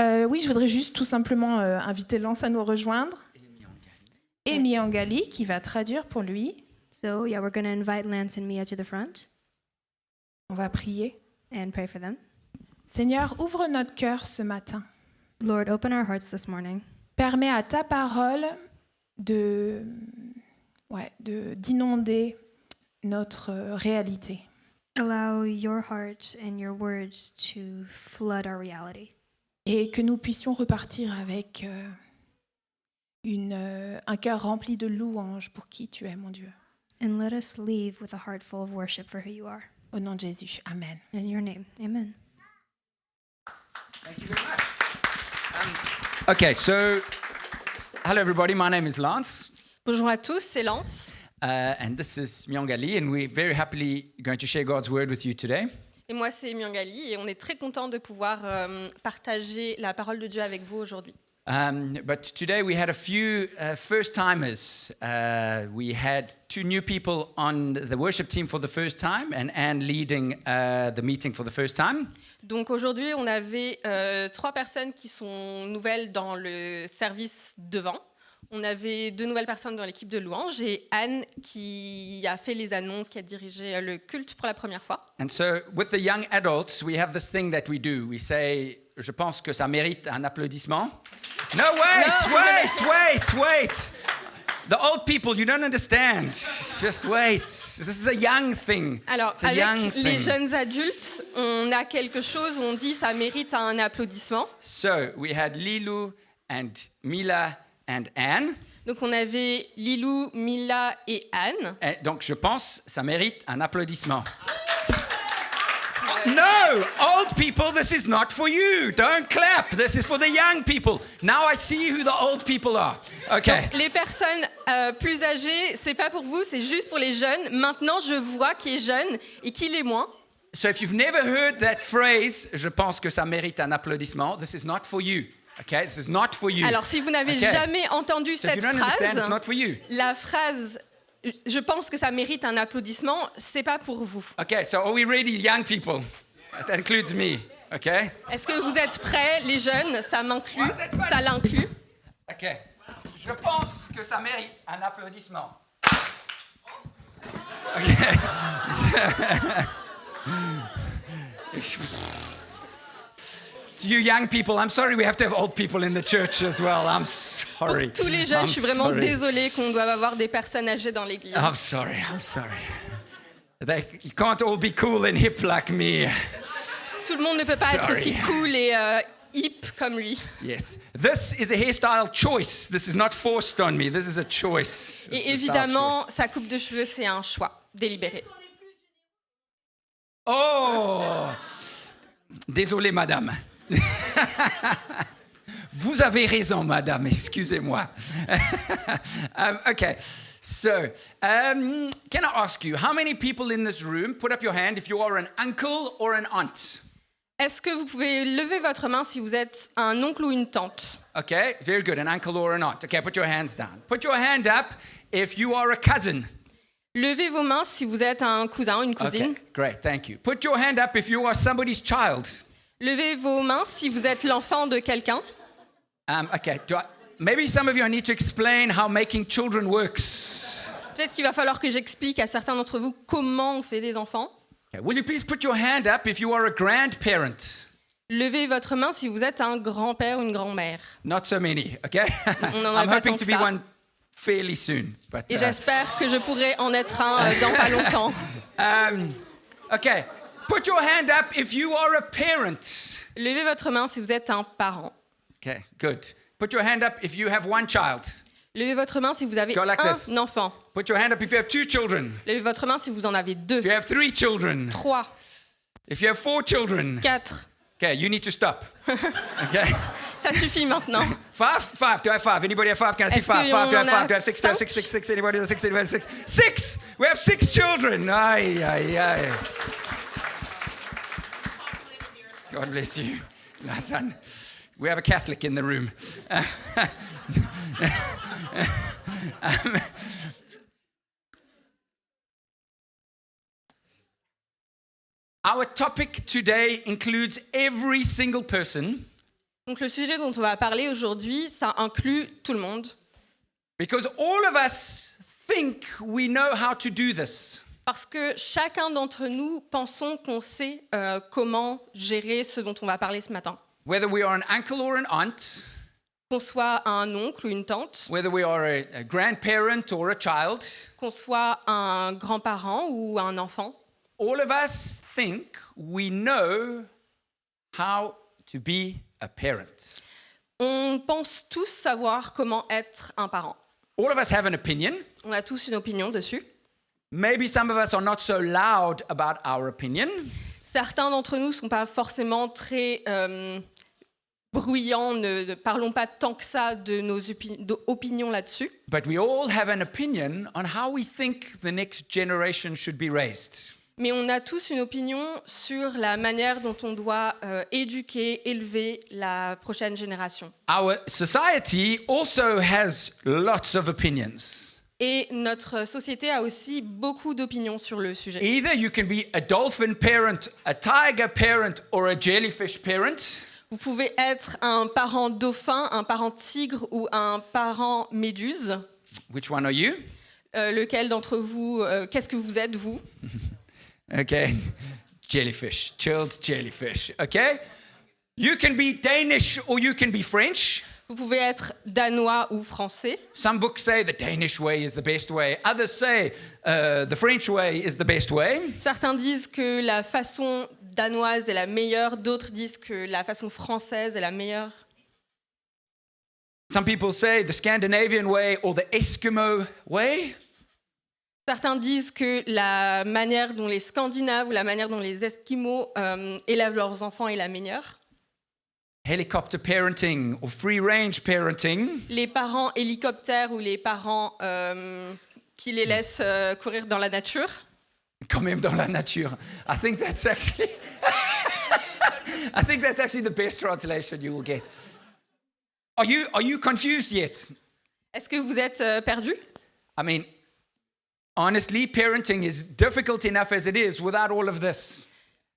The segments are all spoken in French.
Oui, je voudrais juste tout simplement inviter Lance à nous rejoindre. Et Miangali qui va traduire pour lui. So yeah, we're going to invite Lance and Mia to the front On va prier. and pray for them. Seigneur, ouvre notre cœur ce matin. Lord, open our hearts this morning. Permets à ta parole d'inonder notre réalité. Allow your heart and your words to flood our reality. Et que nous puissions repartir avec un cœur rempli de louanges pour qui tu es, mon Dieu. And let us leave with a heart full of worship for who you are. Au nom de Jésus. Amen. In your name, amen. Thank you very much. Okay, so hello everybody. My name is Lance, Bonjour à tous, c'est Lance. and this is Myongali, and we're very happily going to share God's word with you today. Et moi, c'est Miangali. Et on est très content de pouvoir partager la parole de Dieu avec vous aujourd'hui. But today we had a few first-timers. We had two new people on the worship team for the first time, and Anne leading the meeting for the first time. Donc aujourd'hui, on avait 3 personnes qui sont nouvelles dans le service devant. On avait 2 nouvelles personnes dans l'équipe de louange et Anne qui a fait les annonces, qui a dirigé le culte pour la première fois. And so with the young adults, we have this thing that we do. We say, je pense que ça mérite un applaudissement. No, wait. The old people, you don't understand. Just wait. This is a young thing. Alors, It's a avec young les thing. jeunes adultes, on a quelque chose où on dit ça mérite un applaudissement. So we had Lilu and Mila and Anne. Donc on avait Lilou, Mila et Anne. Et donc je pense ça mérite un applaudissement. No, old people, this is not for you. Don't clap. This is for the young people. Now I see who the old people are. Okay. Donc, les personnes plus âgées, c'est pas pour vous, c'est juste pour les jeunes. Maintenant, je vois qui est jeune et qui l'est moins. So if you've never heard that phrase, je pense que ça mérite un applaudissement, this is not for you. Okay? This is not for you. Alors, si vous n'avez Okay. jamais entendu So if you cette don't understand, it's phrase, not for you. la phrase « je pense que ça mérite un applaudissement », c'est pas pour vous. Okay, so are we ready, young people? That includes me. Okay? Est-ce que vous êtes prêts, les jeunes? Ça m'inclut, ça l'inclut. Okay. Je pense que ça mérite un applaudissement. Okay. To you young people, I'm sorry we have to have old people in the church as well. I'm sorry. Pour tous les jeunes, I'm je suis vraiment sorry. désolée qu'on doive avoir des personnes âgées dans l'église. I'm sorry. You can't all be cool and hip like me. Tout le monde ne peut pas être Sorry. aussi cool et hip comme lui. Yes. This is a hairstyle choice. This is not forced on me. This is a choice. It's Et a style évidemment, choice. sa coupe de cheveux, c'est un choix délibéré. Oh! Désolé, madame. Vous avez raison, madame. Excusez-moi. Okay. So, can I ask you, how many people in this room, put up your hand if you are an uncle or an aunt? Est-ce que vous pouvez lever votre main si vous êtes un oncle ou une tante? Okay, very good. An uncle or an aunt. Okay, put your hands down. Put your hand up if you are a cousin. Levez vos mains si vous êtes un cousin ou une cousine. Okay, great, thank you. Put your hand up if you are somebody's child. Levez vos mains si vous êtes l'enfant de quelqu'un. Okay, maybe some of you I need to explain how making children works. Peut-être qu'il va falloir que j'explique à certains d'entre vous comment on fait des enfants. Okay, will you please put your hand up if you are a grandparent? Levez votre main si vous êtes un grand-père ou une grand-mère. Not so many, okay? On n'en a I'm pas hoping tant to que be ça. one fairly soon. But, Et j'espère que je pourrai en être un dans pas longtemps. okay, put your hand up if you are a parent. Levez votre main si vous êtes un parent. Okay, good. Put your hand up if you have one child. Levez votre main si vous avez Go like this. un enfant. Put your hand up if you have 2 children. Levez votre main si vous en avez 2, If you have 3 children. 3, If you have 4 children. 4. Okay, you need to stop. Okay. Ça suffit maintenant. 5? Do I have 5? Anybody have 5? Can I see Est-ce 5? que 5? Do I have on en 5? Do I have 6? Do I have 6? 6, 6. Anybody have 6? Anybody have 6? 6! We have 6 children! Aye, aye, aye. God bless you, my son. We have a Catholic in the room. Our topic today includes every single person Donc le sujet dont on va parler aujourd'hui, ça inclut tout le monde. Because all of us think we know how to do this. Parce que chacun d'entre nous pensons qu'on sait comment gérer ce dont on va parler ce matin. Whether we are an uncle or an aunt, Qu'on soit un oncle ou une tante, whether we are a grandparent or a child, qu'on soit un grand-parent ou un enfant, all of us think we know how to be a parent. on pense tous savoir comment être un parent. All of us have an opinion. On a tous une opinion dessus. Maybe some of us are not so loud about our opinion, Certains d'entre nous ne sont pas forcément très bruyants, ne parlons pas tant que ça de nos opinions là-dessus. but we all have an opinion on how we think the next generation should be raised. Mais on a tous une opinion sur la manière dont on doit éduquer, élever la prochaine génération. Our society also has lots of opinions. Et notre société a aussi beaucoup d'opinions sur le sujet. Either you can be a dolphin parent, a tiger parent, or a jellyfish parent. Vous pouvez être un parent dauphin, un parent tigre ou un parent méduse. Which one are you? Lequel d'entre vous, qu'est-ce que vous êtes, vous? Okay. Jellyfish, chilled jellyfish. Okay? You can be Danish or you can be French. Vous pouvez être danois ou français. Some books say the Danish way is the best way. Others say the French way is the best way. Certains disent que la façon danoise est la meilleure, d'autres disent que la façon française est la meilleure. Some people say the Scandinavian way or the Eskimo way. Certains disent que la manière dont les Scandinaves ou la manière dont les Esquimaux élèvent leurs enfants est la meilleure. Helicopter parenting or free range parenting. Les parents hélicoptères ou les parents qui les laissent courir dans la nature. Quand même dans la nature. I think that's actually the best translation you will get. Are you confused yet? Est-ce que vous êtes perdus? I mean, honestly, parenting is difficult enough as it is without all of this.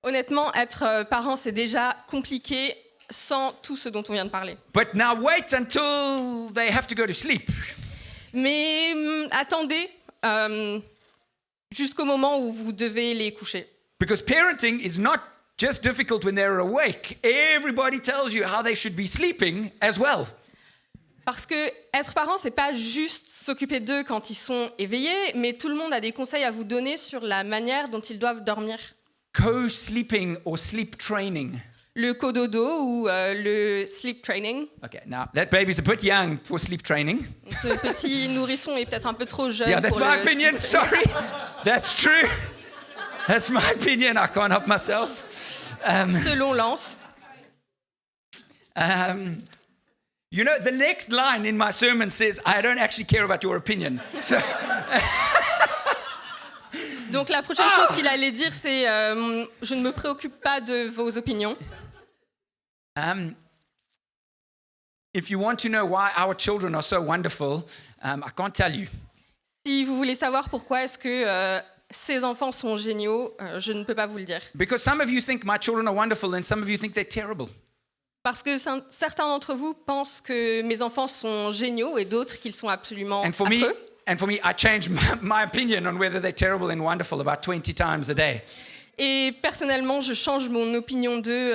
Honnêtement, être parent, c'est déjà compliqué sans tout ce dont on vient de parler. But now wait until they have to go to sleep. Mais attendez jusqu'au moment où vous devez les coucher. Because parenting is not just difficult when they're awake. Everybody tells you how they should be sleeping as well. Parce que être parent, c'est pas juste s'occuper d'eux quand ils sont éveillés, mais tout le monde a des conseils à vous donner sur la manière dont ils doivent dormir. Co-sleeping or sleep training. Le cododo ou le sleep training. Okay, now that baby's a bit young for sleep training. Ce petit nourrisson est peut-être un peu trop jeune. Yeah, that's pour my le opinion. sleep- Sorry. That's true. That's my opinion. I can't help myself. Selon Lance. You know, the next line in my sermon says, I don't actually care about your opinion. So, Donc la prochaine chose qu'il allait dire, c'est je ne me préoccupe pas de vos opinions. if you want to know why our children are so wonderful, I can't tell you. Si vous voulez savoir pourquoi est-ce que ces enfants sont géniaux, je ne peux pas vous le dire. Because some of you think my children are wonderful and some of you think they're terrible. Parce que certains d'entre vous pensent que mes enfants sont géniaux et d'autres qu'ils sont absolument And for affreux. me, I change my opinion on whether they're terrible and wonderful about 20 times a day. Et personnellement, je change mon opinion d'eux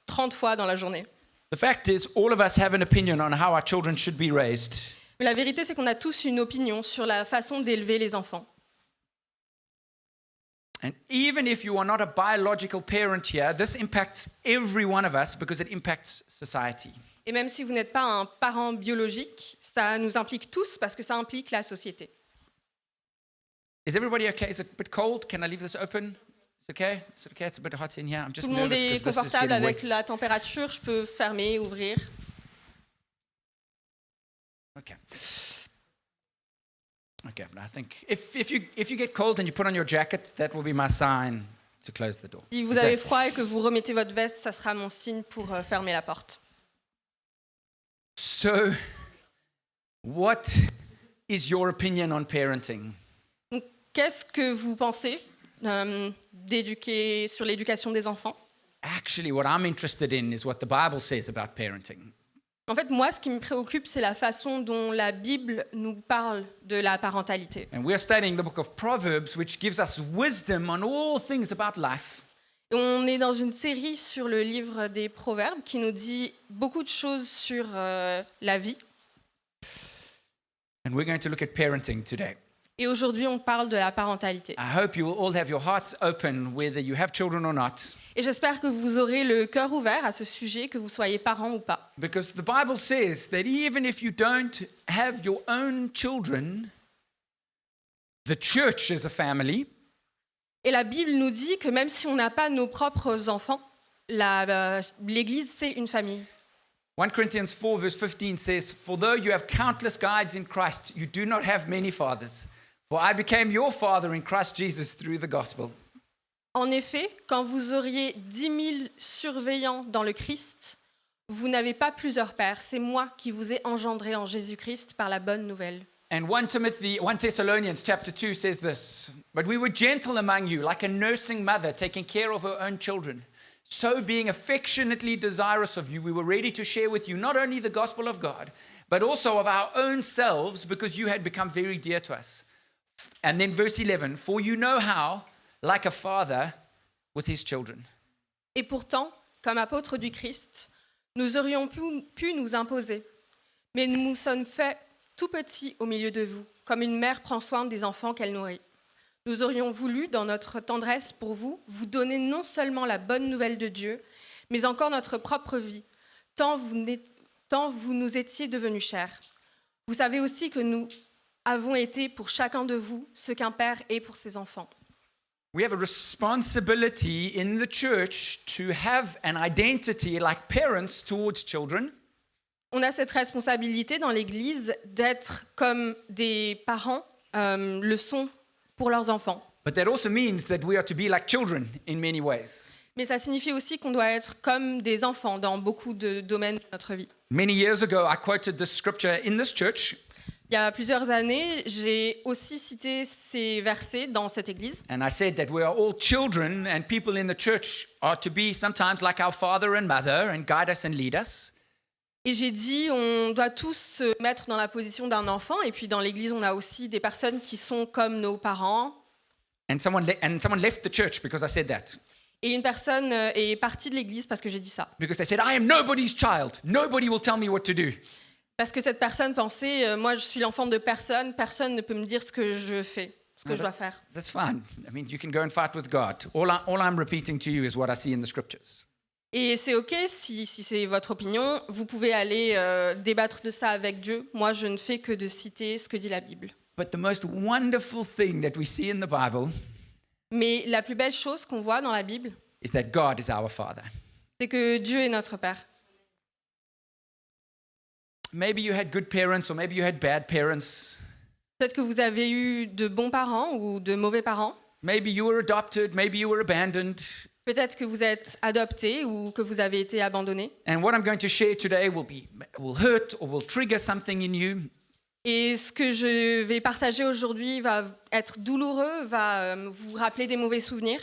30 fois dans la journée. The fact is, all of us have an opinion on how our children should be raised. Mais la vérité, c'est qu'on a tous une opinion sur la façon d'élever les enfants. And even if you are not a biological parent here, this impacts every one of us because it impacts society. Et même si vous n'êtes pas un parent biologique, ça nous implique tous parce que ça implique la société. Is everybody okay? Is it a bit cold? Can I leave this open? It's okay? It's okay? It's a bit hot in here. I'm just Tout le monde nervous est because this is confortable getting avec wet. la température, je peux fermer, ouvrir. Okay. Okay, but I think if you get cold and you put on your jacket, that will be my sign to close the door. Si vous Okay. avez froid et que vous remettez votre veste, ça sera mon signe pour fermer la porte. So, what is your opinion on parenting? Donc, qu'est-ce que vous pensez sur l'éducation des enfants? Actually, what I'm interested in is what the Bible says about parenting. En fait, moi, ce qui me préoccupe, c'est la façon dont la Bible nous parle de la parentalité. And we're studying the book of Proverbs, which gives us wisdom on all things about life. Et on est dans une série sur le livre des Proverbes qui nous dit beaucoup de choses sur la vie. And we're going to look at parenting today. Et aujourd'hui, on parle de la parentalité. I hope you will all have your hearts open, whether you have children or not, Et j'espère que vous aurez le cœur ouvert à ce sujet, que vous soyez parents ou pas. because the Bible says that even if you don't have your own children, the church is a family, Et la Bible nous dit que même si on n'a pas nos propres enfants, l'Église, c'est une famille. 1 Corinthians 4 verse 15 says, "For though you have countless guides in Christ, you do not have many fathers. For I became your father in Christ Jesus through the gospel." En effet, quand vous auriez 10 000 surveillants dans le Christ, vous n'avez pas plusieurs pères. C'est moi qui vous ai engendré en Jésus-Christ par la bonne nouvelle. And 1 Thessalonians chapter 2 says this, "But we were gentle among you, like a nursing mother taking care of her own children. So being affectionately desirous of you, we were ready to share with you not only the gospel of God, but also of our own selves, because you had become very dear to us." And then verse 11, "For you know how, like a father with his children." Et pourtant, comme apôtres du Christ, nous aurions pu nous imposer. Mais nous nous sommes faits tout petits au milieu de vous, comme une mère prend soin des enfants qu'elle nourrit. Nous aurions voulu, dans notre tendresse pour vous, vous donner non seulement la bonne nouvelle de Dieu, mais encore notre propre vie, tant vous nous étiez devenus chers. Vous savez aussi que nous avons été pour chacun de vous ce qu'un père est pour ses enfants. We have a responsibility in the church to have an identity like parents towards children. On a cette responsabilité dans l'Église d'être comme des parents le sont pour leurs enfants. But that also means that we are to be like children in many ways. Mais ça signifie aussi qu'on doit être comme des enfants dans beaucoup de domaines de notre vie. Many years ago, I quoted this scripture in this church, Il y a plusieurs années, j'ai aussi cité ces versets dans cette Église. and I said that we are all children, and people in the church are to be sometimes like our father and mother and guide us and lead us. Et j'ai dit, on doit tous se mettre dans la position d'un enfant. Et puis dans l'Église, on a aussi des personnes qui sont comme nos parents. And someone left the church because I said that. Et une personne est partie de l'Église parce que j'ai dit ça. Because they said, "I am nobody's child. Nobody will tell me what to do." Parce que cette personne pensait, moi je suis l'enfant de personne, personne ne peut me dire ce que je fais, ce que je dois faire. That's fine. I mean, you can go and fight with God. All I'm repeating to you is what I see in the scriptures. Et c'est OK si c'est votre opinion, vous pouvez aller débattre de ça avec Dieu. Moi je ne fais que de citer ce que dit la Bible. But the most wonderful thing that we see in the Bible Mais la plus belle chose qu'on voit dans la Bible, is that God is our Father. c'est que Dieu est notre Père. Maybe you had good parents or maybe you had bad parents. Peut-être que vous avez eu de bons parents ou de mauvais parents. Maybe you were adopted, maybe you were abandoned. Peut-être que vous êtes adopté ou que vous avez été abandonné. And what I'm going to share today will hurt or will trigger something in you. Et ce que je vais partager aujourd'hui va être douloureux, va vous rappeler des mauvais souvenirs.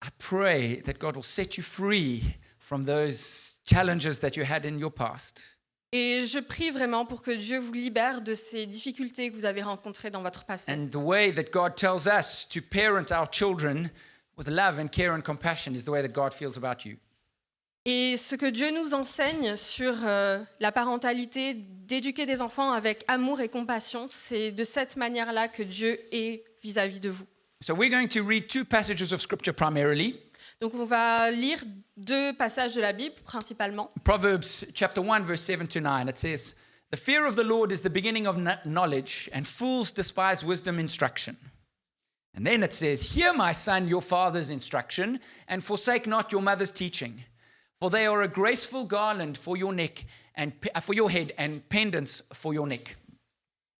I pray that God will set you free from those challenges that you had in your past. Et je prie vraiment pour que Dieu vous libère de ces difficultés que vous avez rencontrées dans votre passé. And the way that God tells us to parent our children with love and care and compassion is the way that God feels about you. Et ce que Dieu nous enseigne sur la parentalité, d'éduquer des enfants avec amour et compassion, c'est de cette manière-là que Dieu est vis-à-vis de vous. So we're going to read two passages of scripture primarily. Donc on va lire deux passages de la Bible principalement. Proverbs chapter 1 verse 7 to 9. It says, "The fear of the Lord is the beginning of knowledge, and fools despise wisdom instruction." And then it says, "Hear, my son, your father's instruction, and forsake not your mother's teaching. For they are a graceful garland for your neck, and for your head, and pendants for your neck."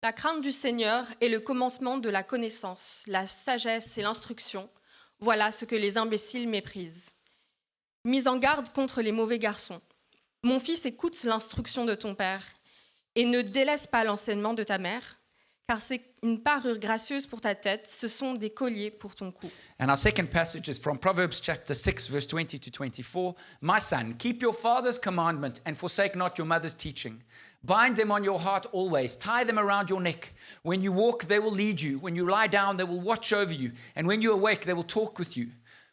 La crainte du Seigneur est le commencement de la connaissance, la sagesse et l'instruction. Voilà ce que les imbéciles méprisent. Mise en garde contre les mauvais garçons. Mon fils, écoute l'instruction de ton père et ne délaisse pas l'enseignement de ta mère, car c'est une parure gracieuse pour ta tête, ce sont des colliers pour ton cou. And our second passage is from Proverbs chapter 6, verse 20 to 24. My son, keep your father's commandment and forsake not your mother's teaching. Bind them on your heart always. Tie them around your neck. When you walk, they will lead you. When you lie down, they will watch over you. And when you awake, they will talk with you.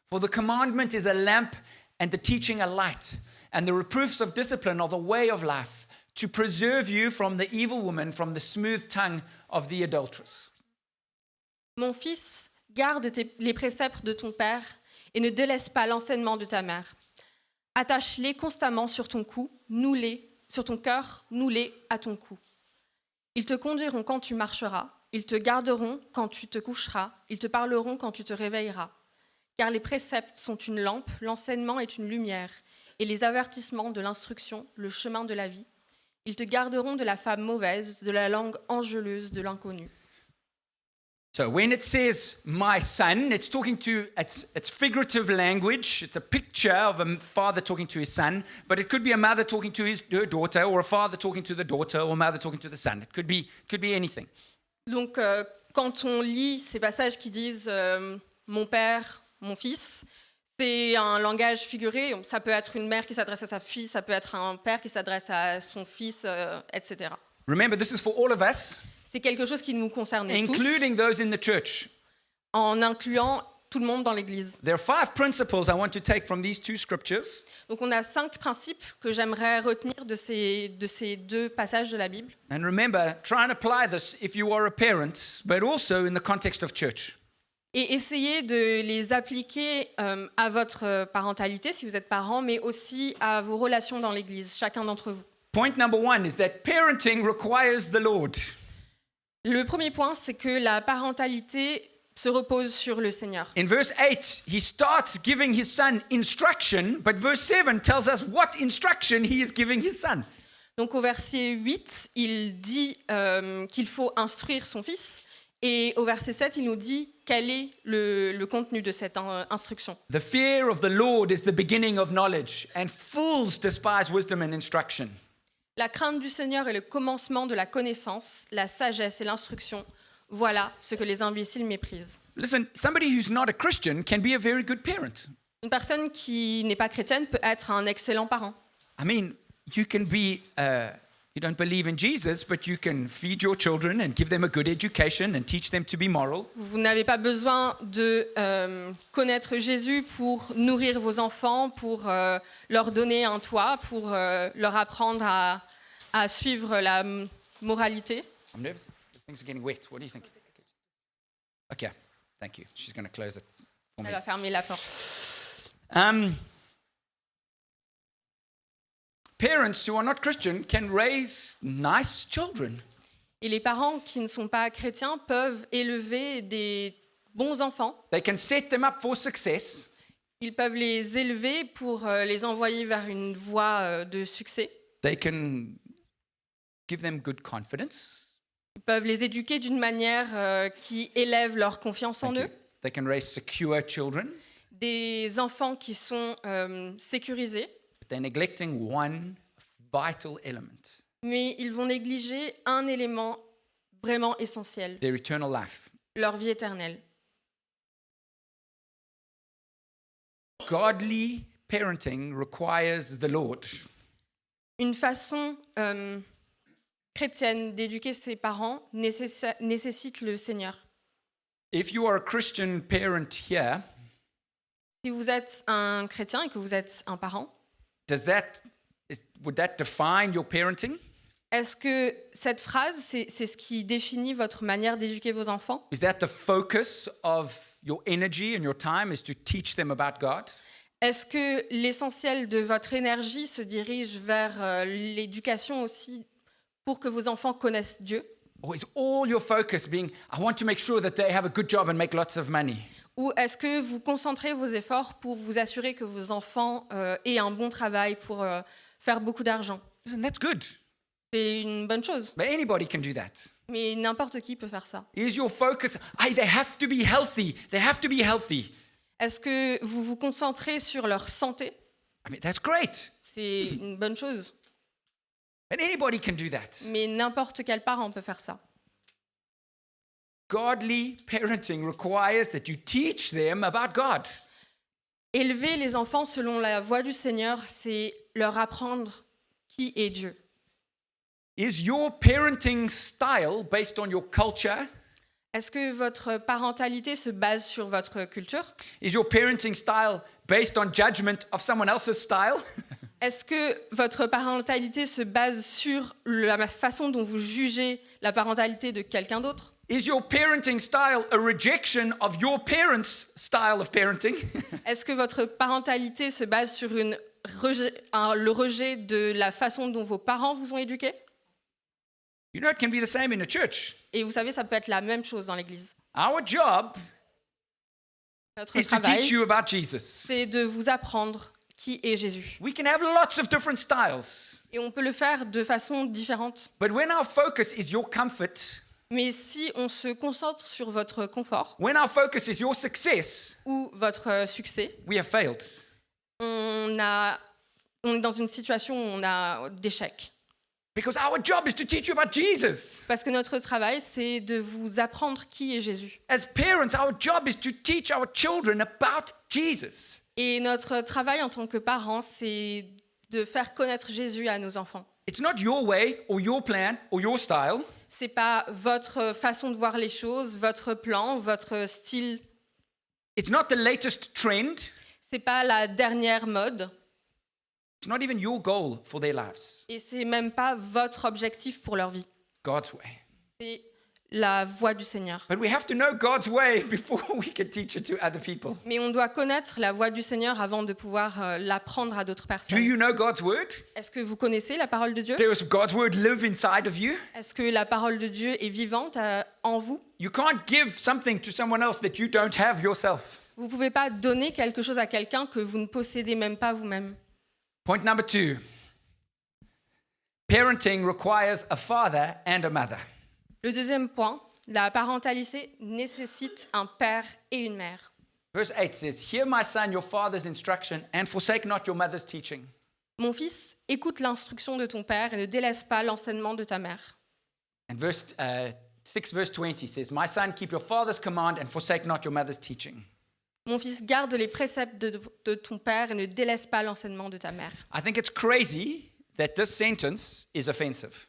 For the commandment is a lamp and the teaching a light. And the reproofs of discipline are the way of life, to preserve you from the evil woman, from the smooth tongue of the adulteress. Mon fils, garde les préceptes de ton père et ne délaisse pas l'enseignement de ta mère. Attache-les constamment sur ton cou, noue-les sur ton cœur, noue-les à ton cou. Ils te conduiront quand tu marcheras, ils te garderont quand tu te coucheras, ils te parleront quand tu te réveilleras. Car les préceptes sont une lampe, l'enseignement est une lumière, et les avertissements de l'instruction, le chemin de la vie. Ils te garderont de la femme mauvaise, de la langue angeleuse de l'inconnu. So when it says my son, it's talking to, it's figurative language. It's a picture of a father talking to his son, but it could be a mother talking to her daughter, or a father talking to the daughter, or a mother talking to the son. It could be anything. Donc, quand on lit ces passages qui disent mon père, mon fils, c'est un langage figuré. Ça peut être une mère qui s'adresse à sa fille, ça peut être un père qui s'adresse à son fils, etc. Remember, this is for all of us, C'est quelque chose qui nous concerne tous, including those in the church. en incluant tout le monde dans l'Église. There are 5 principles I want to take from these 2 scriptures. Donc, on a 5 principes que j'aimerais retenir de ces 2 passages de la Bible. And remember, try and apply this if you are a parent, but also in the context of church. Et essayez de les appliquer à votre parentalité, si vous êtes parent, mais aussi à vos relations dans l'Église, chacun d'entre vous. Point number 1 is that parenting requires the Lord. Le premier point, c'est que la parentalité se repose sur le Seigneur. In verse 8, he starts giving his son instruction, but verse 7 tells us what instruction he is giving his son. Donc au verset 8, il dit qu'il faut instruire son fils, et au verset 7, il nous dit quel est le contenu de cette instruction. The fear of the Lord is the beginning of knowledge, and fools despise wisdom and instruction. La crainte du Seigneur est le commencement de la connaissance, la sagesse et l'instruction. Voilà ce que les imbéciles méprisent. Listen, somebody who's not a Christian can be a very good parent. Une personne qui n'est pas chrétienne peut être un excellent parent. I mean, you can be, you don't believe in Jesus, but you can feed your children and give them a good education and teach them to be moral. Vous n'avez pas besoin de connaître Jésus pour nourrir vos enfants, pour leur donner un toit, pour leur apprendre à suivre la moralité. I'm nervous. Things are getting wet. What do you think? Okay, thank you. She's going to close it for me. Elle va fermer la porte. Parents who are not Christian can raise nice children. Et les parents qui ne sont pas chrétiens peuvent élever des bons enfants. They can set them up for success. Ils peuvent les élever pour les envoyer vers une voie de succès. They can give them good confidence. Ils peuvent les éduquer d'une manière qui élève leur confiance en Thank eux. you. They can raise secure children. Des enfants qui sont sécurisés, But they're neglecting one vital element, mais ils vont négliger un élément vraiment essentiel, their eternal life. leur vie éternelle. Godly parenting requires the Lord. Une façon chrétienne d'éduquer ses parents nécessite le Seigneur. If you are a Christian parent here, Si vous êtes un chrétien et que vous êtes un parent, would that define your parenting? est-ce que cette phrase, c'est ce qui définit votre manière d'éduquer vos enfants? Is that the focus of your energy and your time is to teach them about God? Est-ce que l'essentiel de votre énergie se dirige vers l'éducation aussi pour que vos enfants connaissent Dieu? Or is all your focus being, I want to make sure that they have a good job and make lots of money? Ou est-ce que vous concentrez vos efforts pour vous assurer que vos enfants aient un bon travail pour faire beaucoup d'argent? Listen, that's good. C'est une bonne chose, But anybody can do that. mais n'importe qui peut faire ça. Is your focus, they have to be healthy. They have to be healthy. Est-ce que vous vous concentrez sur leur santé? I mean, that's great. C'est une bonne chose, And anybody can do that. mais n'importe quel parent peut faire ça. Godly parenting requires that you teach them about God. Élever les enfants selon la voie du Seigneur, c'est leur apprendre qui est Dieu. Is your parenting style based on your culture? Est-ce que votre parentalité se base sur votre culture? Is your parenting style based on judgment of someone else's style? Est-ce que votre parentalité se base sur la façon dont vous jugez la parentalité de quelqu'un d'autre? Is your parenting style a rejection of your parents' style of parenting? Est-ce que votre parentalité se base sur le rejet de la façon dont vos parents vous ont éduqué? You know, it can be the same in a church. Et vous savez, ça peut être la même chose dans l'Église. Our job Notre is to teach travail, you about Jesus. c'est de vous apprendre qui est Jésus. We can have lots of different styles, Et on peut le faire de façon différente. but when our focus is your comfort, Mais si on se concentre sur votre confort when our focus is your success, ou votre succès, we have failed. on est dans une situation où on a d'échecs. Because our job is to teach you about Jesus. Parce que notre travail, c'est de vous apprendre qui est Jésus. As parents, our job is to teach our children about Jesus. Et notre travail en tant que parents, c'est de faire connaître Jésus à nos enfants. It's not your way or your plan or your style. C'est pas votre façon de voir les choses, votre plan, votre style. It's not the latest trend. C'est pas la dernière mode. It's not even your goal for their lives. Et c'est même pas votre objectif pour leur vie. God's way. C'est la voie du Seigneur. But we have to know God's way before we can teach it to other people. Mais on doit connaître la voie du Seigneur avant de pouvoir l'apprendre à d'autres Do personnes. you know God's word? Est-ce que vous connaissez la parole de Dieu? Does God's word live inside of you? Est-ce que la parole de Dieu est vivante en vous? You can't give something to someone else that you don't have yourself. Vous ne pouvez pas donner quelque chose à quelqu'un que vous ne possédez même pas vous-même. Point number 2. Parenting requires a father and a mother. Le deuxième point, la parentalité nécessite un père et une mère. Verse 8 says, "Hear, my son, your father's instruction, and forsake not your mother's teaching." Mon fils, écoute l'instruction de ton père et ne délaisse pas l'enseignement de ta mère. And verse 6, verse 20 says, "My son, keep your father's command and forsake not your mother's teaching." Mon fils, garde les préceptes de ton père et ne délaisse pas l'enseignement de ta mère. I think it's crazy that this sentence is offensive.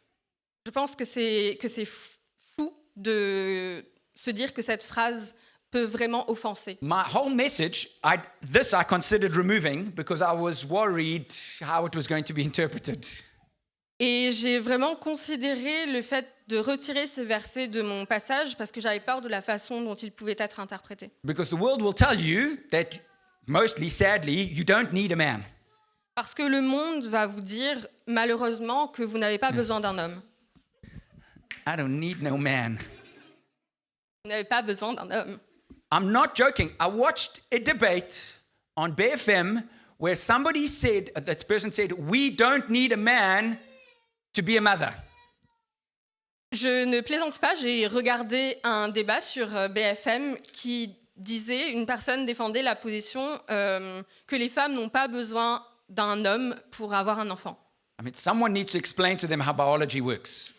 Je pense que c'est fou de se dire que cette phrase peut vraiment offenser. My whole message, I considered removing because I was worried how it was going to be interpreted. Et j'ai vraiment considéré le fait de retirer ce verset de mon passage parce que j'avais peur de la façon dont il pouvait être interprété. Because the world will tell you that, mostly, sadly, you don't need a man. Parce que le monde va vous dire, malheureusement, que vous n'avez pas besoin d'un homme. I don't need no man. Vous n'avez pas besoin d'un homme. I'm not joking. I watched a debate on BFM where somebody said, this person said, "We don't need a man to be a mother." Je ne plaisante pas, j'ai regardé un débat sur BFM qui disait, une personne défendait la position que les femmes n'ont pas besoin d'un homme pour avoir un enfant. I mean, someone needs to explain to them how biology works.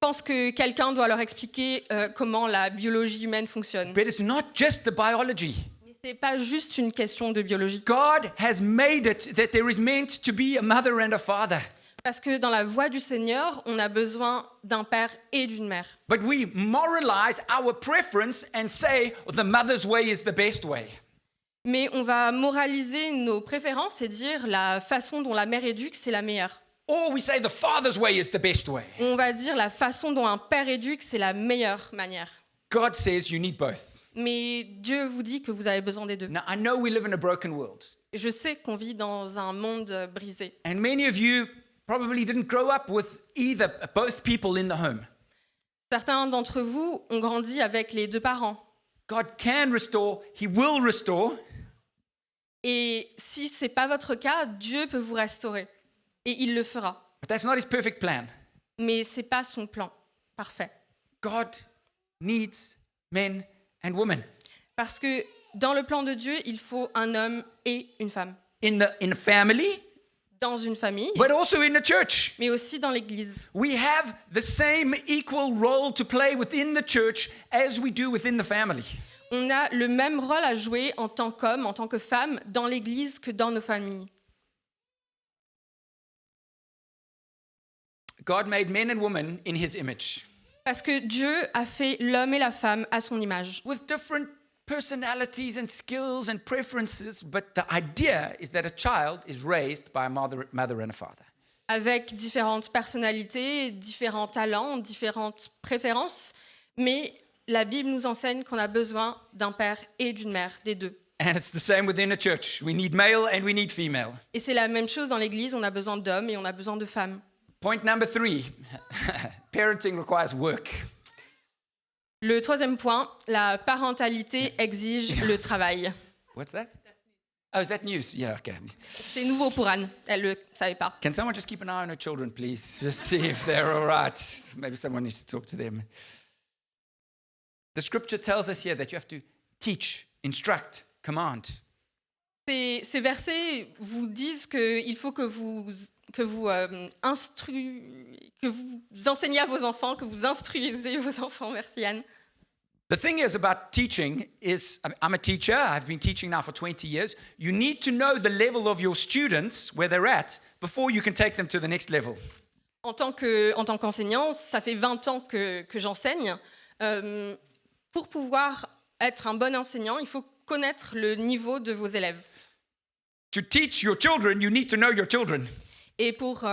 Je pense que quelqu'un doit leur expliquer comment la biologie humaine fonctionne. But it's not just the biology. Mais ce n'est pas juste une question de biologie. God has made it that there is meant to be a mother and a father. Parce que dans la voie du Seigneur, on a besoin d'un père et d'une mère. But we moralize our preference and say the mother's way is the best way. Mais on va moraliser nos préférences et dire la façon dont la mère éduque, c'est la meilleure. Or we say the father's way is the best way. On va dire la façon dont un père éduque, c'est la meilleure manière. God says you need both. Mais Dieu vous dit que vous avez besoin des deux. Now, I know we live in a broken world. Je sais qu'on vit dans un monde brisé. And many of you probably didn't grow up with both people in the home. Certains d'entre vous ont grandi avec les deux parents. God can restore, He will restore. Et si ce n'est pas votre cas, Dieu peut vous restaurer. Et il le fera. But that's not His perfect plan. Mais ce n'est pas son plan parfait. God needs men and women. Parce que dans le plan de Dieu, il faut un homme et une femme. In a family, dans une famille, but also in the church. mais aussi dans l'Église. We have the same equal role to play within the church as we do within the family. On a le même rôle à jouer en tant qu'homme, en tant que femme, dans l'Église que dans nos familles. God made men and women in his image Parce que Dieu a fait l'homme et la femme à son image, with different personalities and skills and preferences, but the idea is that a child is raised by a mother and a father. avec différentes personnalités, différents talents, différentes préférences, mais la Bible nous enseigne qu'on a besoin d'un père et d'une mère, des deux. And it's the same within a church. We need male and we need female. Et c'est la même chose dans l'Église, on a besoin d'hommes et on a besoin de femmes. Point number 3, parenting requires work. Le troisième point, la parentalité exige le travail. What's that? Oh, is that news? Yeah, okay. C'est nouveau pour Anne, elle ne le savait pas. Can someone just keep an eye on her children, please? Just see if they're all right. Maybe someone needs to talk to them. The scripture tells us here that you have to teach, instruct, command. Ces versets vous disent qu'il faut que vous enseignez à vos enfants, que vous instruisez vos enfants. Merci Anne. The thing is about teaching is, I'm a teacher, I've been teaching now for 20 years. You need to know the level of your students, where they're at, before you can take them to the next level. En tant qu'enseignant, ça fait 20 ans que j'enseigne. Pour pouvoir être un bon enseignant, il faut connaître le niveau de vos élèves. To teach your children, you need to know your children. Et pour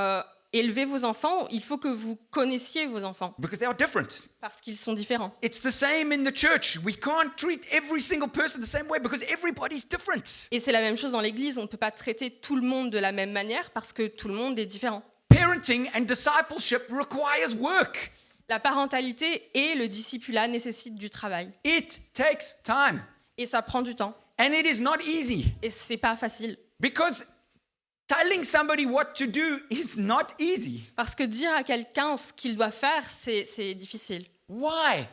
élever vos enfants, il faut que vous connaissiez vos enfants, Because they are different. parce qu'ils sont différents. It's the same in the church. We can't treat every single person the same way because everybody's different. Et c'est la même chose dans l'Église, on ne peut pas traiter tout le monde de la même manière parce que tout le monde est différent. Parenting and discipleship requires work. La parentalité et le discipulat nécessitent du travail. It takes time. Et ça prend du temps. And it is not easy Et c'est pas facile. because telling somebody what to do is not easy. Parce que dire à quelqu'un ce qu'il doit faire, c'est difficile. Why?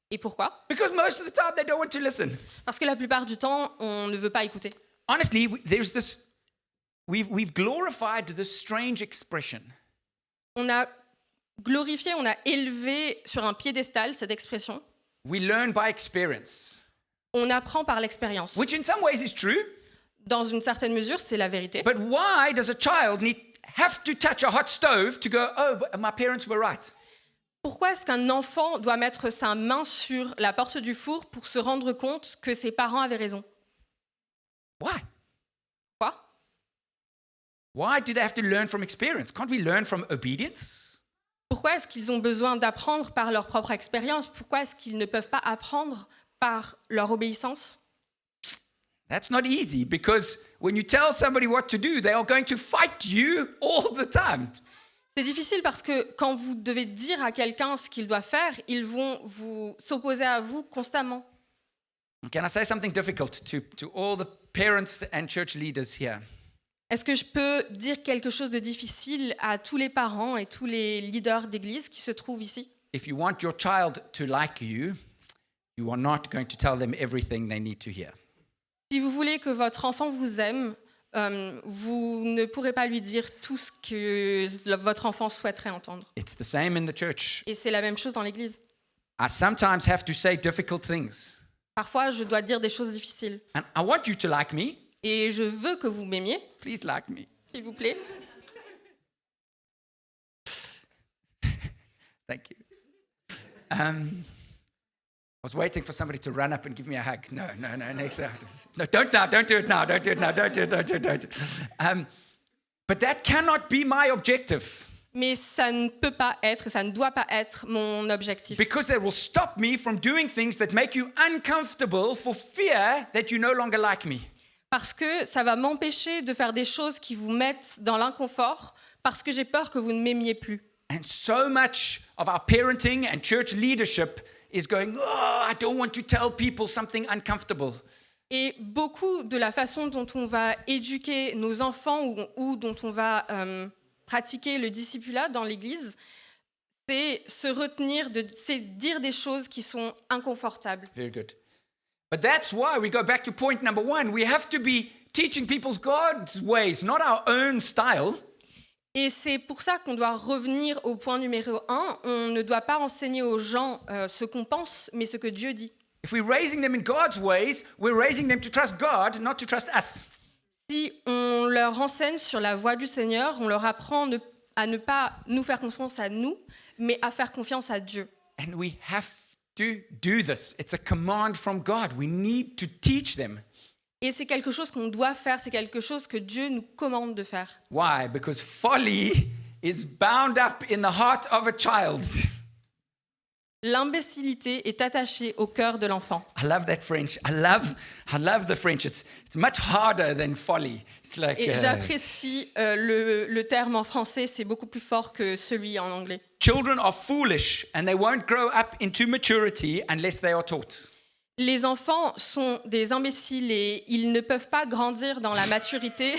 Et pourquoi? Because most of the time they don't want to listen. Parce que la plupart du temps, on ne veut pas écouter. Honestly, there's this, we've glorified this strange expression. On a glorifié, on a élevé sur un piédestal cette expression. We learn by experience, On apprend par l'expérience. which in some ways is true, Dans une certaine mesure, c'est la vérité. but why does a child have to touch a hot stove to go, oh, my parents were right? Pourquoi est-ce qu'un enfant doit mettre sa main sur la porte du four pour se rendre compte que ses parents avaient raison? Why? Quoi? Why do they have to learn from experience? Can't we learn from obedience? Pourquoi est-ce qu'ils ont besoin d'apprendre par leur propre expérience? Pourquoi est-ce qu'ils ne peuvent pas apprendre par leur obéissance? That's not easy because when you tell somebody what to do, they are going to fight you all the time. C'est difficile parce que quand vous devez dire à quelqu'un ce qu'il doit faire, ils vont s'opposer à vous constamment. Can I say something difficult to all the parents and church leaders here? Est-ce que je peux dire quelque chose de difficile à tous les parents et tous les leaders d'église qui se trouvent ici? If you want your child to like you, you are not going to tell them everything they need to hear. Si vous voulez que votre enfant vous aime, vous ne pourrez pas lui dire tout ce que votre enfant souhaiterait entendre. It's the same in the church. Et c'est la même chose dans l'église. I sometimes have to say difficult things. Parfois, je dois dire des choses difficiles. And I want you to like me. Et je veux que vous m'aimiez, Please like me. s'il vous plaît. Thank you. I was waiting for somebody to run up and give me a hug. No, next. No, don't now, don't do it now, don't do it now, don't do it. But that cannot be my objective Mais ça ne peut pas être, ça ne doit pas être mon objectif. because that will stop me from doing things that make you uncomfortable for fear that you no longer like me. Parce que ça va m'empêcher de faire des choses qui vous mettent dans l'inconfort parce que j'ai peur que vous ne m'aimiez plus. And so much of our parenting and church leadership is going, oh, I don't want to tell people something uncomfortable. Et beaucoup de la façon dont on va éduquer nos enfants ou dont on va pratiquer le discipulat dans l'Église, c'est se retenir, c'est dire des choses qui sont inconfortables. Very good. But that's why we go back to point number 1. We have to be teaching people's God's ways, not our own style. Et c'est pour ça qu'on doit revenir au point numéro 1. On ne doit pas enseigner aux gens ce qu'on pense, mais ce que Dieu dit. If we're raising them in God's ways, we're raising them to trust God, not to trust us. Si on leur enseigne sur la voie du Seigneur, on leur apprend à ne pas nous faire confiance à nous, mais à faire confiance à Dieu. And we have to do this. It's a command from God. We need to teach them. Et c'est quelque chose qu'on doit faire, c'est quelque chose que Dieu nous commande de faire. Why? Because folly is bound up in the heart of a child. L'imbécilité est attachée au cœur de l'enfant. I love that French. I love the French. It's much harder than folly. It's like Et j'apprécie le terme en français, c'est beaucoup plus fort que celui en anglais. children are foolish and they won't grow up into maturity unless they are taught. Les enfants sont des imbéciles et ils ne peuvent pas grandir dans la maturité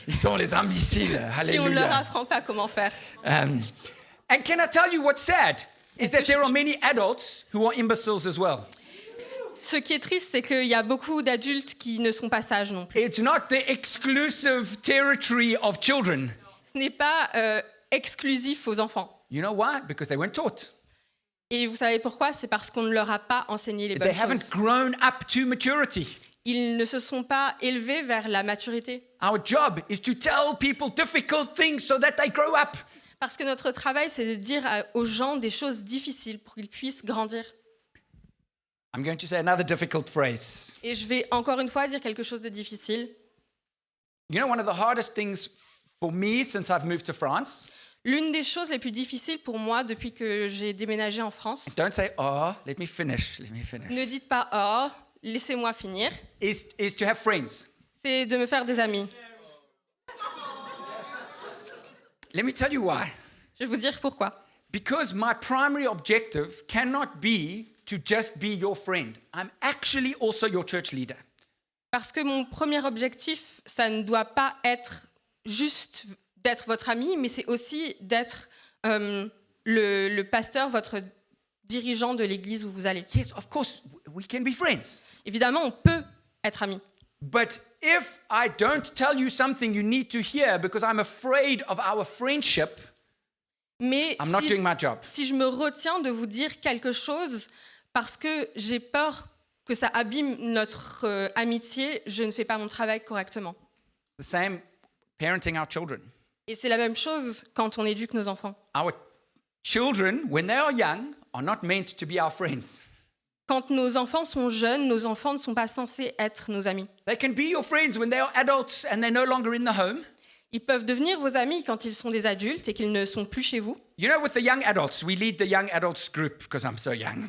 Ils sont les imbéciles. si on ne leur Hallelujah. apprend pas comment faire. And can I tell you what's sad? Is Est-ce that que there je- are many adults who are imbeciles as well. Ce qui est triste, c'est qu'il y a beaucoup d'adultes qui ne sont pas sages non plus. It's not the exclusive territory of children. Ce n'est pas exclusif aux enfants. You know why? Because they weren't taught. Et vous savez pourquoi? C'est parce qu'on ne leur a pas enseigné les They bonnes haven't choses. grown up to maturity. Ils ne se sont pas élevés vers la maturité. Our job is to tell people difficult things so that they grow up. Parce que notre travail, c'est de dire aux gens des choses difficiles pour qu'ils puissent grandir. I'm going to say another difficult phrase. Et je vais encore une fois dire quelque chose de difficile. You know, one of the hardest things for me since I've moved to France, L'une des choses les plus difficiles pour moi depuis que j'ai déménagé en France, don't say, oh, let me finish, ne dites pas « Oh, laissez-moi finir is to have friends. », c'est de me faire des amis. Let me tell you why. Je vais vous dire pourquoi. Because my primary objective cannot be to just be your friend. I'm actually also your church leader. Parce que mon premier objectif, ça ne doit pas être juste d'être votre ami, mais c'est aussi d'être le pasteur, votre dirigeant de l'église où vous allez. Yes, of course, we can be friends. Évidemment, on peut être amis. But if I don't tell you something you need to hear because I'm afraid of our friendship, Mais I'm not doing my job. si je me retiens de vous dire quelque chose parce que j'ai peur que ça abîme notre amitié, je ne fais pas mon travail correctement. The same parenting our children. Et c'est la même chose quand on éduque nos enfants. Our children, when they are young, are not meant to be our friends. Quand nos enfants sont jeunes, nos enfants ne sont pas censés être nos amis. They can be your friends when they are adults and they're no longer in the home. Ils peuvent devenir vos amis quand ils sont des adultes et qu'ils ne sont plus chez vous. You know, with the young adults, we lead the young adults group because I'm so young.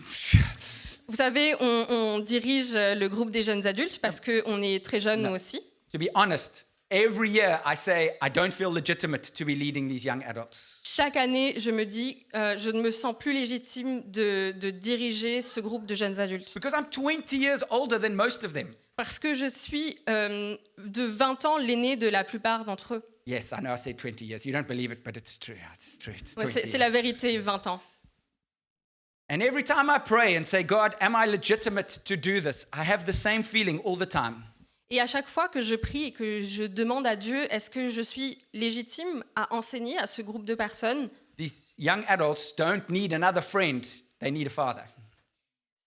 Vous savez, on dirige le groupe des jeunes adultes parce qu'on est très jeunes nous aussi. To be honest, every year I say I don't feel legitimate to be leading these young adults. Chaque année, je me dis, je ne me sens plus légitime de diriger ce groupe de jeunes adultes. Because I'm 20 years older than most of them. Parce que je suis de 20 ans l'aîné de la plupart d'entre eux. Yes, I know I said 20 years. You don't believe it, but it's true. It's true. It's Ouais, 20 c'est la years. vérité, 20 ans. And every time I pray and say, God, am I legitimate to do this? I have the same feeling all the time. Et à chaque fois que je prie et que je demande à Dieu, est-ce que je suis légitime à enseigner à ce groupe de personnes? These young adults don't need another friend, they need a father.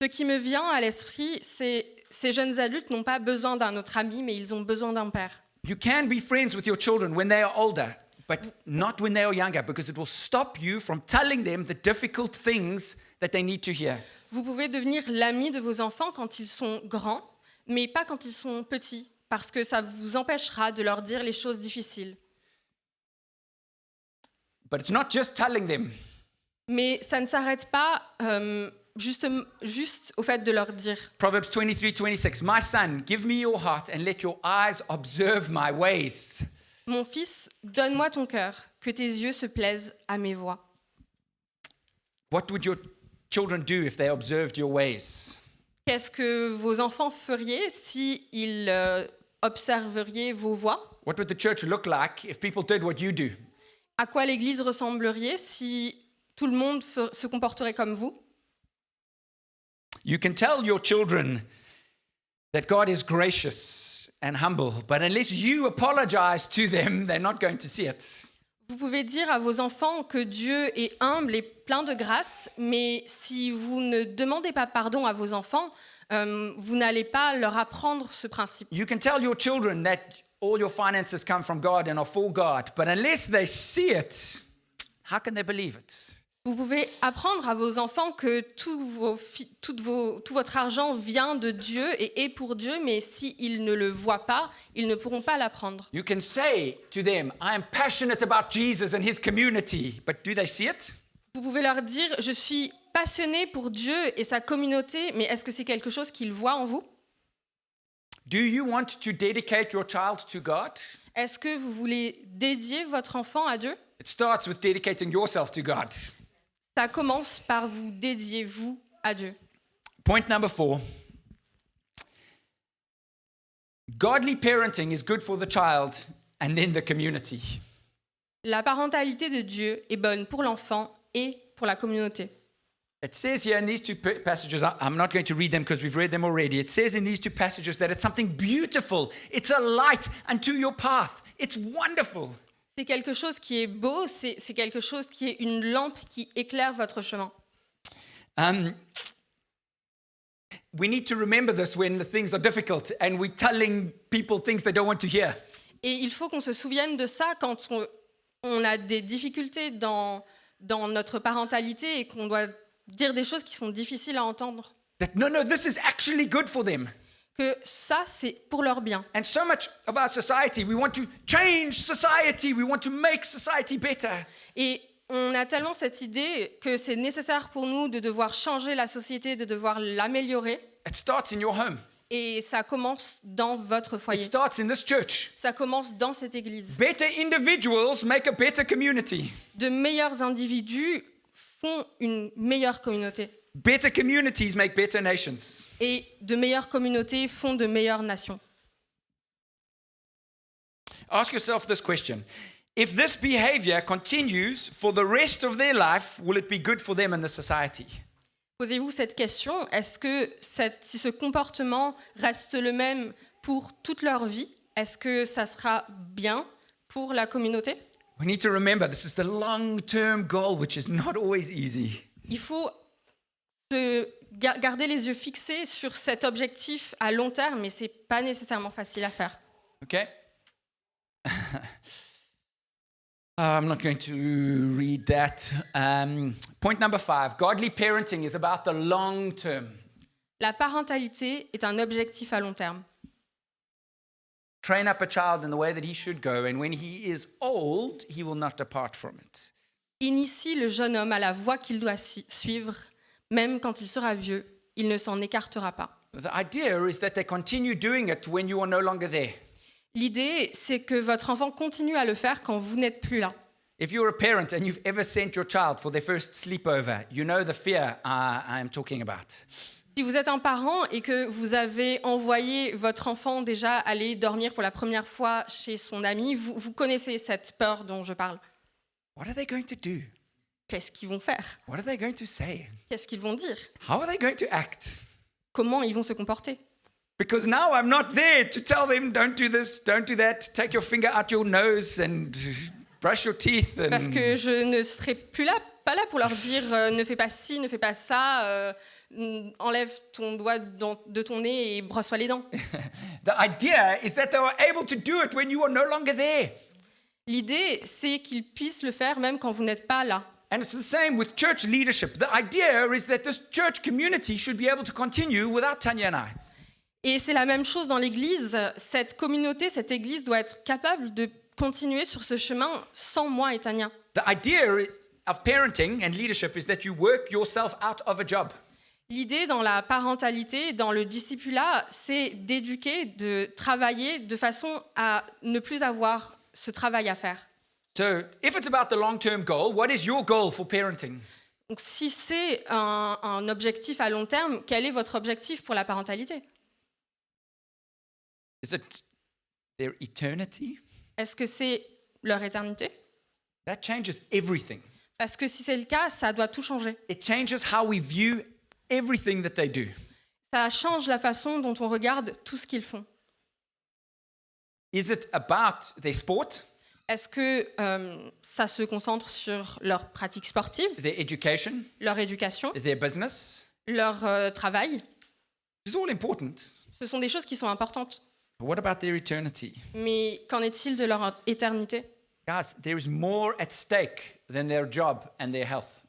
Ce qui me vient à l'esprit, c'est ces jeunes adultes n'ont pas besoin d'un autre ami, mais ils ont besoin d'un père. You can be friends with your children when they are older, but not when they are younger, because it will stop you from telling them the difficult things that they need to hear. Vous pouvez devenir l'ami de vos enfants quand ils sont grands, mais pas quand ils sont petits, parce que ça vous empêchera de leur dire les choses difficiles. But it's not just telling them. Mais ça ne s'arrête pas juste au fait de leur dire. Proverbs 23:26. My son, give me your heart and let your eyes observe my ways. Mon fils, donne-moi ton cœur, que tes yeux se plaisent à mes voies. What would your children do if they observed your ways? Qu'est-ce que vos enfants feriez s'ils observeriez vos voies? What would the church look like if people did what you do? À quoi l'Église ressemblerait si tout le monde se comporterait comme vous? You can tell your children that God is gracious and humble, but unless you apologize to them, they're not going to see it. Vous pouvez dire à vos enfants que Dieu est humble et plein de grâce, mais si vous ne demandez pas pardon à vos enfants, vous n'allez pas leur apprendre ce principe. You can tell your children that all your finances come from God and are for God, but unless they see it, how can they believe it? Vous pouvez apprendre à vos enfants que tout votre argent vient de Dieu et est pour Dieu, mais s'ils ne le voient pas, ils ne pourront pas l'apprendre. You can say to them, I am passionate about Jesus and his community, but do they see it? Vous pouvez leur dire, je suis passionné pour Dieu et sa communauté, mais est-ce que c'est quelque chose qu'ils voient en vous? Do you want to dedicate your child to God? Est-ce que vous voulez dédier votre enfant à Dieu? It starts with dedicating yourself to God. Ça commence par vous dédier, vous, à Dieu. Point number 4. Godly parenting is good for the child and then the community. La parentalité de Dieu est bonne pour l'enfant et pour la communauté. It says here in these two passages, I'm not going to read them because we've read them already. It says in these two passages that it's something beautiful. It's a light unto your path. It's wonderful. C'est quelque chose qui est beau, c'est quelque chose qui est une lampe qui éclaire votre chemin. We need to remember this when the things are difficult and we're telling people things they don't want to hear. Et il faut qu'on se souvienne de ça quand on a des difficultés dans notre parentalité et qu'on doit dire des choses qui sont difficiles à entendre. That no, this is actually good for them. Que ça, c'est pour leur bien. And so much of our society, we want to change society, we want to make society better. Et on a tellement cette idée que c'est nécessaire pour nous de devoir changer la société, de devoir l'améliorer. It starts in your home. Et ça commence dans votre It foyer. starts in this church. Ça commence dans cette église. Better individuals make a better community. De meilleurs individus font une meilleure communauté. Better communities make better nations. Et de meilleures communautés font de meilleures nations. Ask yourself this question. If this behavior continues for the rest of their life, will it be good for them and the society? Posez-vous cette question, est-ce que si ce comportement reste le même pour toute leur vie, est-ce que ça sera bien pour la communauté? We need to remember this is the long-term goal, which is not always easy. Il faut garder les yeux fixés sur cet objectif à long terme, mais ce n'est pas nécessairement facile à faire. Okay? I'm not going to read that. Point number 5. Godly parenting is about the long term. La parentalité est un objectif à long terme. Train up a child in the way that he should go, and when he is old, he will not depart from it. Initie le jeune homme à la voie qu'il doit suivre, même quand il sera vieux, il ne s'en écartera pas. The idea is that they continue doing it when you are no longer there. L'idée, c'est que votre enfant continue à le faire quand vous n'êtes plus là. If you're a parent and you've ever sent your child for their first sleepover, you know the fear I am talking about. Si vous êtes un parent et que vous avez envoyé votre enfant déjà aller dormir pour la première fois chez son ami, vous connaissez cette peur dont je parle. What are they going to do? Qu'est-ce qu'ils vont faire? What are they going to say? Qu'est-ce qu'ils vont dire? How are they going to act? Comment ils vont se comporter? Because now I'm not there to tell them, don't do this, don't do that, take your finger out your nose and brush your teeth. Parce que je ne serai plus là, pas là pour leur dire ne fais pas ci, ne fais pas ça, enlève ton doigt de ton nez et brosse-toi les dents. The idea is that they are able to do it when you are no longer there. L'idée, c'est qu'ils puissent le faire même quand vous n'êtes pas là. And it's the same with church leadership. The idea is that this church community should be able to continue without Tanya and I. Et c'est la même chose dans l'Église. Cette communauté, cette Église doit être capable de continuer sur ce chemin sans moi et Tania. The idea of parenting and leadership is that you work yourself out of a job. L'idée dans la parentalité, dans le discipulat, c'est d'éduquer, de travailler de façon à ne plus avoir ce travail à faire. So, if it's about the long-term goal, what is your goal for parenting? Donc, si c'est un objectif à long terme, quel est votre objectif pour la parentalité? Is it their eternity? Est-ce que c'est leur éternité? That changes everything. Parce que si c'est le cas, ça doit tout changer. It changes how we view everything that they do. Ça change la façon dont on regarde tout ce qu'ils font. Is it about their sport, Est-ce que ça se concentre sur leurs pratiques sportives, their education, leur éducation, their business? leur travail? It's all important. Ce sont des choses qui sont importantes. But what about their eternity? Mais qu'en est-il de leur éternité? Guys, there is more at stake than their job and their health.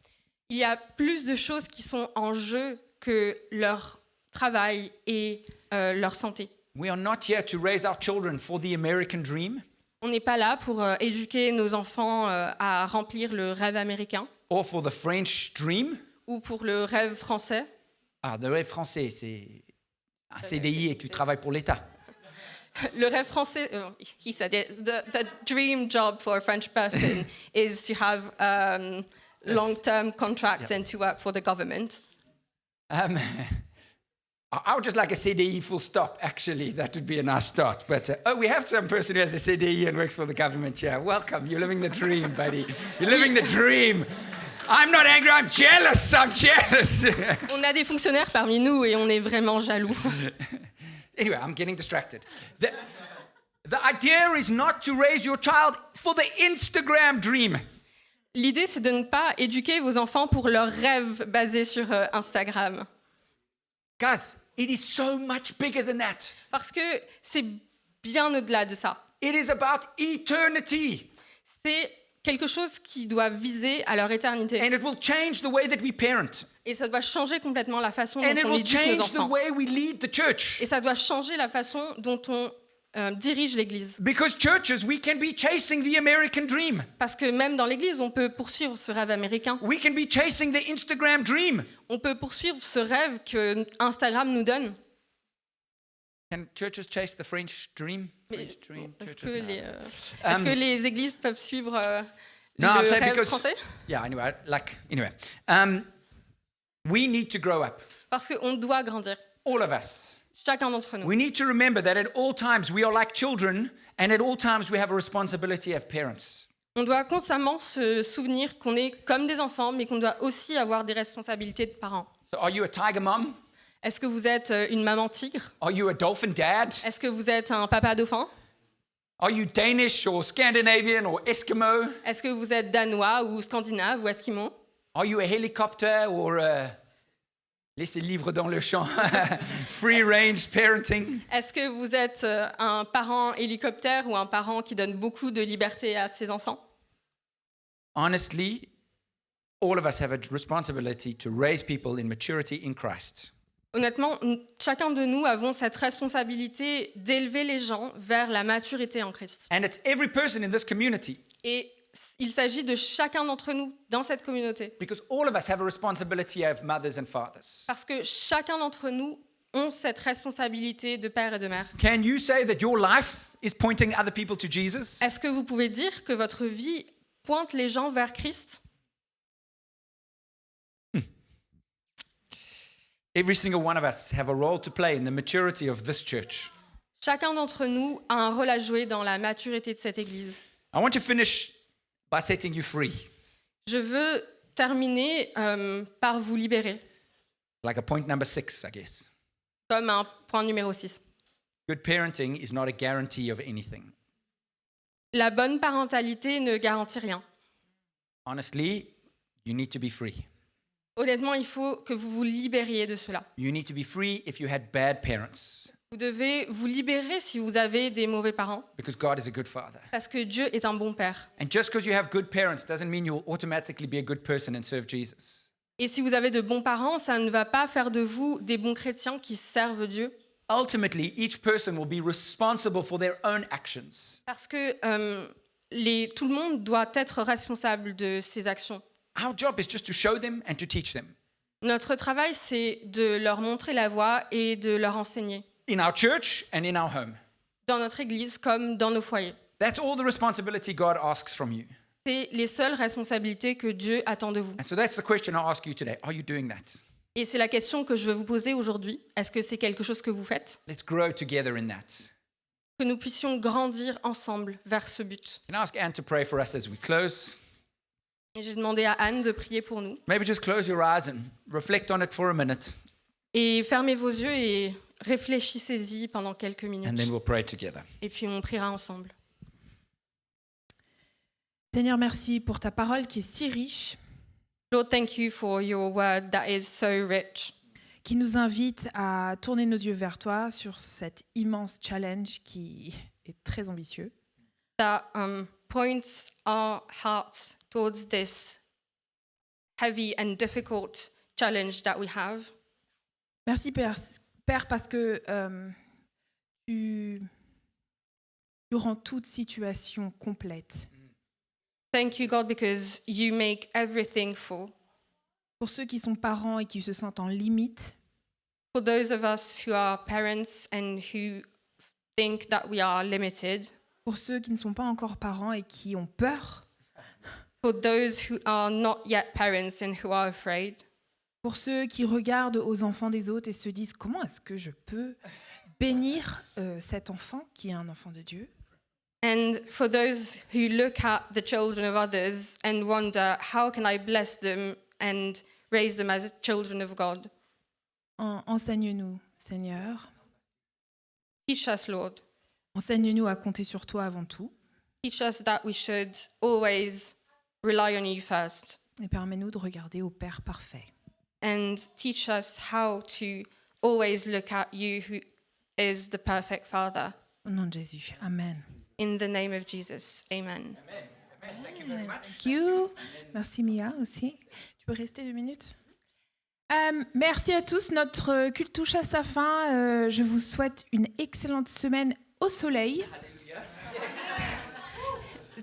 Il y a plus de choses qui sont en jeu que leur travail et leur santé. We are not here to raise our children for the American dream On n'est pas là pour éduquer nos enfants à remplir le rêve américain or for the French dream. ou pour le rêve français. Ah, le rêve français, c'est un CDI et tu travailles pour l'État. Le rêve français, he said it, the dream job for a French person is to have long-term contracts and to work for the government. I would just like a CDI full stop, actually. That would be a nice start. But, we have some person who has a CDI and works for the government. Yeah, welcome. You're living the dream, buddy. You're living the dream. I'm not angry, I'm jealous. I'm jealous. On a des fonctionnaires parmi nous et on est vraiment jaloux. Anyway, I'm getting distracted. The idea is not to raise your child for the Instagram dream. L'idée, c'est de ne pas éduquer vos enfants pour leurs rêves basés sur Instagram. Guys, it is so much bigger than that. Parce que c'est bien au-delà de ça. It is about eternity. C'est quelque chose qui doit viser à leur éternité. And it will change the way that we parent. Et ça doit changer complètement la façon dont And it on will éduque nos change the enfants. way we lead the church. Et ça doit changer la façon dont on dirige l'Église. Because churches, we can be chasing the American dream. Parce que même dans l'Église, on peut poursuivre ce rêve américain. We can be chasing the Instagram dream. On peut poursuivre ce rêve que Instagram nous donne. Can churches chase the French dream? Mais French dream, Est-ce churches, no. est-ce que les églises peuvent suivre No, I'm le saying rêve because- français? Yeah, anyway, we need to grow up, Parce qu'on doit grandir, all of us. chacun d'entre nous. We need to remember that at all times we are like children, and at all times we have a responsibility as parents. On doit constamment se souvenir qu'on est comme des enfants, mais qu'on doit aussi avoir des responsabilités de parents. So, are you a tiger mom? Est-ce que vous êtes une maman tigre? Are you a dolphin dad? Est-ce que vous êtes un papa dauphin? Are you Danish or Scandinavian or Eskimo? Est-ce que vous êtes danois ou scandinave ou esquimau? Are you a helicopter or laissez libre dans le champ, free range parenting? Est-ce que vous êtes un parent hélicoptère ou un parent qui donne beaucoup de liberté à ses enfants? Honestly, all of us have a responsibility to raise people in maturity in Christ. Honnêtement, chacun de nous avons cette responsabilité d'élever les gens vers la maturité en Christ. And it's every person in this community, Et il s'agit de chacun d'entre nous dans cette communauté. because all of us have a responsibility as mothers and fathers. Parce que chacun d'entre nous ont cette responsabilité de père et de mère. Can you say that your life is pointing other people to Jesus? Est-ce que vous pouvez dire que votre vie pointe les gens vers Christ? Every single one of us have a role to play in the maturity of this church. Chacun d'entre nous a un rôle à jouer dans la maturité de cette Église. I want to finish by setting you free, Je veux terminer par vous libérer, like a point number 6, I guess. comme un point numéro 6. Good parenting is not a guarantee of anything. La bonne parentalité ne garantit rien. Honestly, you need to be free. Honnêtement, il faut que vous vous libériez de cela. You need to be free if you had bad parents, Vous devez vous libérer si vous avez des mauvais parents, because God is a good father. parce que Dieu est un bon père. And just because you have good parents doesn't mean you'll automatically be a good person and serve Jesus. Et si vous avez de bons parents, ça ne va pas faire de vous des bons chrétiens qui servent Dieu, Ultimately, each person will be responsible for their own actions. parce que tout le monde doit être responsable de ses actions. Our job is just to show them and to teach them. Notre travail, c'est de leur montrer la voie et de leur enseigner, In our church and in our home. dans notre église comme dans nos foyers. That's all the responsibility God asks from you. C'est les seules responsabilités que Dieu attend de vous. And so that's the question I ask you today. Are you doing that? Et c'est la question que je veux vous poser aujourd'hui. Est-ce que c'est quelque chose que vous faites? Let's grow together in that. Que nous puissions grandir ensemble vers ce but. Can I ask Anne to pray for us as we close? Et j'ai demandé à Anne de prier pour nous. Maybe just close your eyes and reflect on it for a minute. Et fermez vos yeux et réfléchissez-y pendant quelques and minutes. then we'll pray together. Et puis on priera ensemble. Seigneur, merci pour ta parole qui est si riche, Lord, thank you for your word that is so rich, qui nous invite à tourner nos yeux vers toi sur cet immense challenge qui est très ambitieux. that points our hearts towards this heavy and difficult challenge that we have. Merci Père, parce que tu rends toute situation complète. Thank you, God, because you make everything full. Pour ceux qui sont parents et qui se sentent en limite, For those of us who are parents and who think that we are limited, pour ceux qui ne sont pas encore parents et qui ont peur, for those who are not yet parents and who are afraid, pour ceux qui regardent aux enfants des autres et se disent comment est-ce que je peux bénir cet enfant qui est un enfant de Dieu. and for those who look at the children of others and wonder, how can I bless them and raise them as children of God? Enseigne-nous, Seigneur. Teach us, Lord. Enseigne-nous à compter sur toi avant tout Teach us that we should always rely on you first. et permets-nous de regarder au Père parfait. And teach us how to always look at you, who is the perfect Father. Au nom de Jésus. Amen. In the name of Jesus. Amen. Thank you. Merci Mia aussi. Tu peux rester 2 minutes? Merci à tous. Notre culte touche à sa fin. Je vous souhaite une excellente semaine au soleil.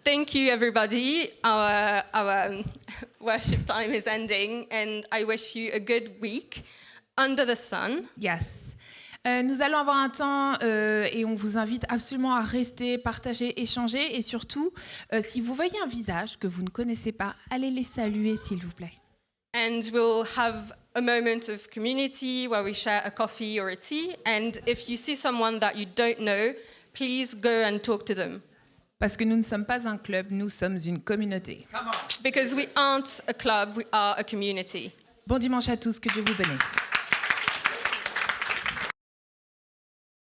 Thank you, everybody. Our worship time is ending, and I wish you a good week under the sun. Yes. Nous allons avoir un temps et on vous invite absolument à rester, partager, échanger et surtout, si vous voyez un visage que vous ne connaissez pas, allez les saluer s'il vous plaît. And we'll have a moment of community where we share a coffee or a tea. And if you see someone that you don't know, please go and talk to them. Parce que nous ne sommes pas un club, nous sommes une communauté. Because we aren't a club, we are a community. Bon dimanche à tous, que Dieu vous bénisse.